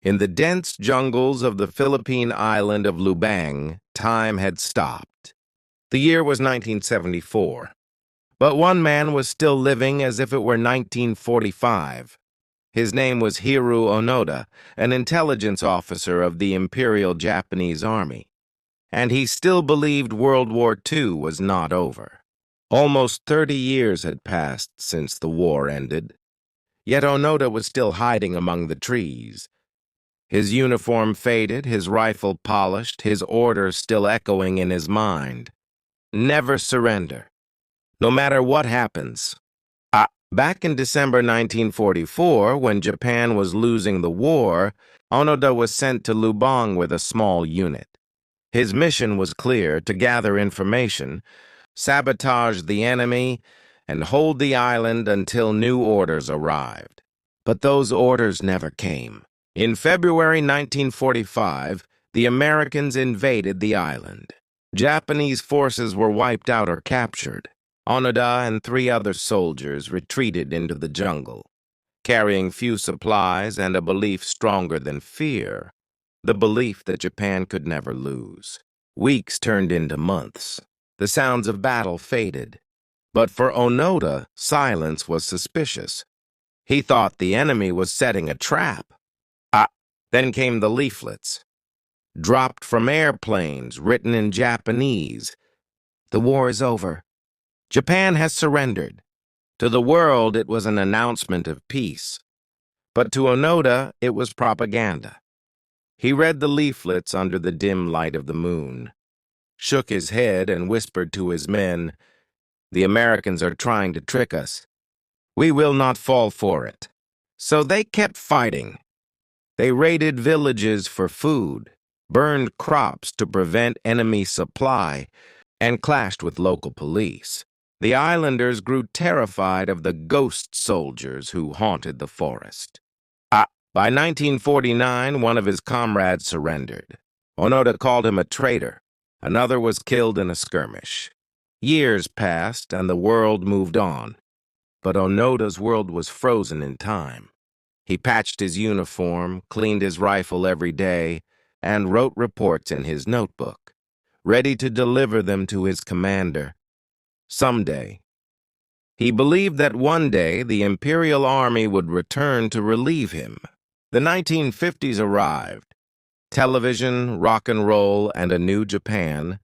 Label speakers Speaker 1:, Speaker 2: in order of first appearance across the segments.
Speaker 1: In the dense jungles of the Philippine island of Lubang, time had stopped. The year was 1974, but one man was still living as if it were 1945. His name was Hiroo Onoda, an intelligence officer of the Imperial Japanese Army, and he still believed World War II was not over. Almost 30 years had passed since the war ended, yet Onoda was still hiding among the trees. His uniform faded, his rifle polished, his orders still echoing in his mind. Never surrender, no matter what happens. Back in December 1944, when Japan was losing the war, Onoda was sent to Lubang with a small unit. His mission was clear: to gather information, sabotage the enemy, and hold the island until new orders arrived. But those orders never came. In February 1945, the Americans invaded the island. Japanese forces were wiped out or captured. Onoda and 3 other soldiers retreated into the jungle, carrying few supplies and a belief stronger than fear, the belief that Japan could never lose. Weeks turned into months. The sounds of battle faded. But for Onoda, silence was suspicious. He thought the enemy was setting a trap. Then came the leaflets, dropped from airplanes, written in Japanese. The war is over. Japan has surrendered. To the world, it was an announcement of peace. But to Onoda, it was propaganda. He read the leaflets under the dim light of the moon, shook his head and whispered to his men, "The Americans are trying to trick us. We will not fall for it." So they kept fighting. They raided villages for food, burned crops to prevent enemy supply, and clashed with local police. The islanders grew terrified of the ghost soldiers who haunted the forest. By 1949, one of his comrades surrendered. Onoda called him a traitor. Another was killed in a skirmish. Years passed, and the world moved on. But Onoda's world was frozen in time. He patched his uniform, cleaned his rifle every day, and wrote reports in his notebook, ready to deliver them to his commander. Someday. He believed that one day the Imperial Army would return to relieve him. The 1950s arrived. Television, rock and roll, and a new Japan.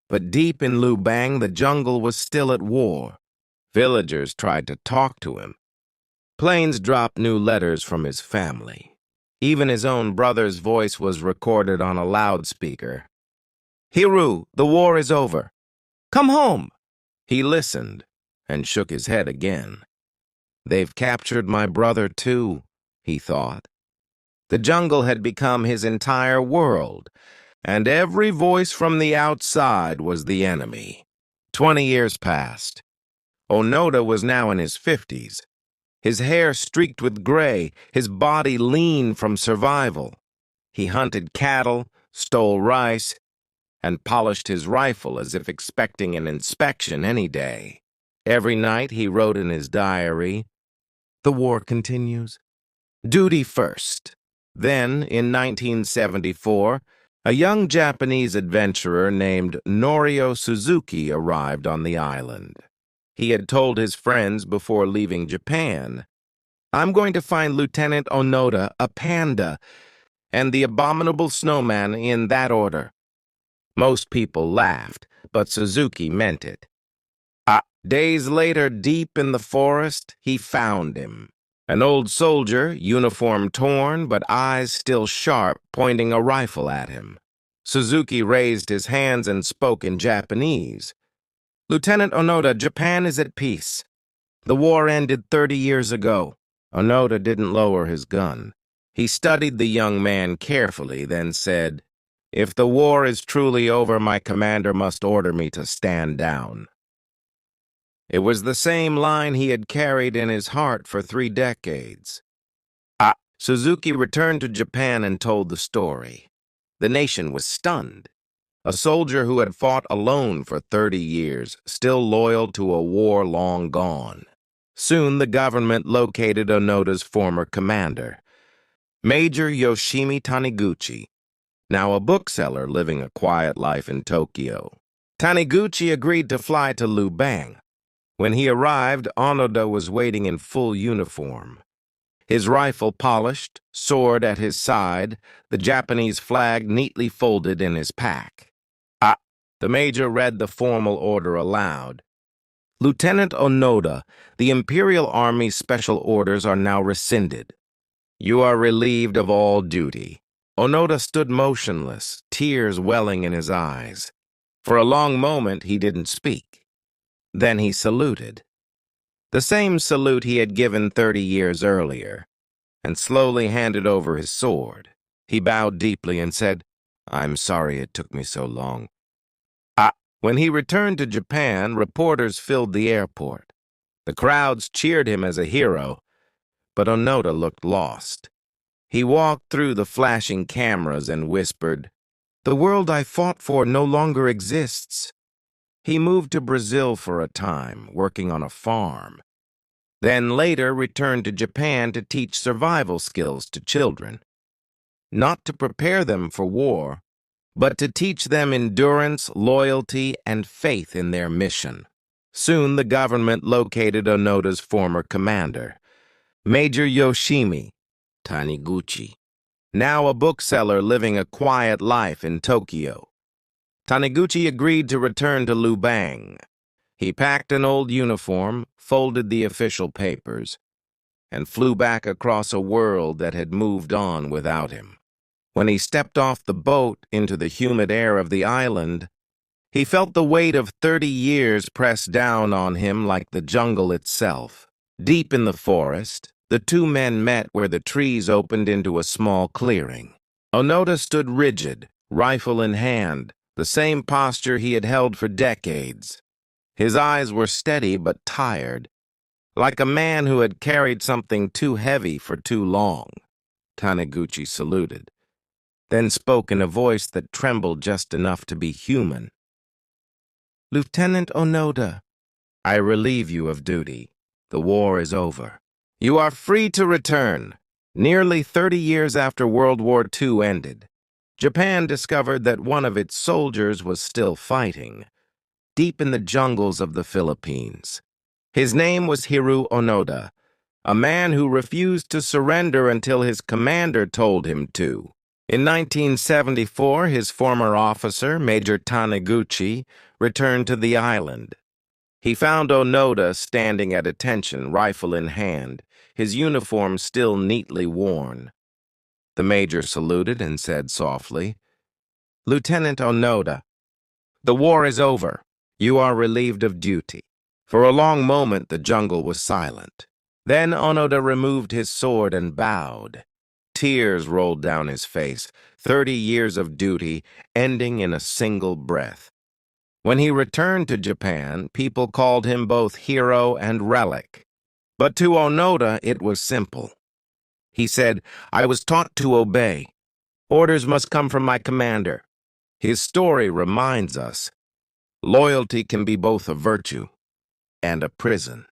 Speaker 1: But deep in Lubang, the jungle was still at war. Villagers tried to talk to him. Planes dropped new letters from his family. Even his own brother's voice was recorded on a loudspeaker. "Hiroo, the war is over. Come home." He listened and shook his head again. "They've captured my brother too," he thought. The jungle had become his entire world, and every voice from the outside was the enemy. 20 years passed. Onoda was now in his 50s. His hair streaked with gray, his body lean from survival. He hunted cattle, stole rice, and polished his rifle as if expecting an inspection any day. Every night he wrote in his diary, "The war continues. Duty first." Then, in 1974, a young Japanese adventurer named Norio Suzuki arrived on the island. He had told his friends before leaving Japan, "I'm going to find Lieutenant Onoda, a panda, and the abominable snowman in that order." Most people laughed, but Suzuki meant it. Days later, deep in the forest, he found him. An old soldier, uniform torn, but eyes still sharp, pointing a rifle at him. Suzuki raised his hands and spoke in Japanese. "Lieutenant Onoda, Japan is at peace. The war ended 30 years ago." Onoda didn't lower his gun. He studied the young man carefully, then said, "If the war is truly over, my commander must order me to stand down." It was the same line he had carried in his heart for 3 decades. Suzuki returned to Japan and told the story. The nation was stunned. A soldier who had fought alone for 30 years, still loyal to a war long gone. Soon the government located Onoda's former commander. Major Yoshimi Taniguchi, now a bookseller living a quiet life in Tokyo. Taniguchi agreed to fly to Lubang. When he arrived, Onoda was waiting in full uniform. His rifle polished, sword at his side, the Japanese flag neatly folded in his pack. Ah! The major read the formal order aloud. Lieutenant Onoda, the Imperial Army special orders are now rescinded. You are relieved of all duty. Onoda stood motionless, tears welling in his eyes. For a long moment he didn't speak. Then he saluted. The same salute he had given 30 years earlier, and slowly handed over his sword. He bowed deeply and said, "I'm sorry it took me so long." When he returned to Japan, reporters filled the airport. The crowds cheered him as a hero, but Onoda looked lost. He walked through the flashing cameras and whispered, "The world I fought for no longer exists." He moved to Brazil for a time, working on a farm. Then later returned to Japan to teach survival skills to children. Not to prepare them for war, but to teach them endurance, loyalty, and faith in their mission. Soon the government located Onoda's former commander, Major Yoshimi Taniguchi, now a bookseller living a quiet life in Tokyo. Taniguchi agreed to return to Lubang. He packed an old uniform, folded the official papers, and flew back across a world that had moved on without him. When he stepped off the boat into the humid air of the island, he felt the weight of 30 years press down on him like the jungle itself. Deep in the forest, the two men met where the trees opened into a small clearing. Onoda stood rigid, rifle in hand, the same posture he had held for decades. His eyes were steady but tired, like a man who had carried something too heavy for too long. Taniguchi saluted, then spoke in a voice that trembled just enough to be human. "Lieutenant Onoda, I relieve you of duty. The war is over. You are free to return." Nearly 30 years after World War II ended, Japan discovered that one of its soldiers was still fighting, deep in the jungles of the Philippines. His name was Hiroo Onoda, a man who refused to surrender until his commander told him to. In 1974, his former officer, Major Taniguchi, returned to the island. He found Onoda standing at attention, rifle in hand, his uniform still neatly worn. The major saluted and said softly, "Lieutenant Onoda, the war is over. You are relieved of duty." For a long moment, the jungle was silent. Then Onoda removed his sword and bowed. Tears rolled down his face, 30 years of duty ending in a single breath. When he returned to Japan, people called him both hero and relic. But to Onoda, it was simple. He said, "I was taught to obey. Orders must come from my commander." His story reminds us, loyalty can be both a virtue and a prison.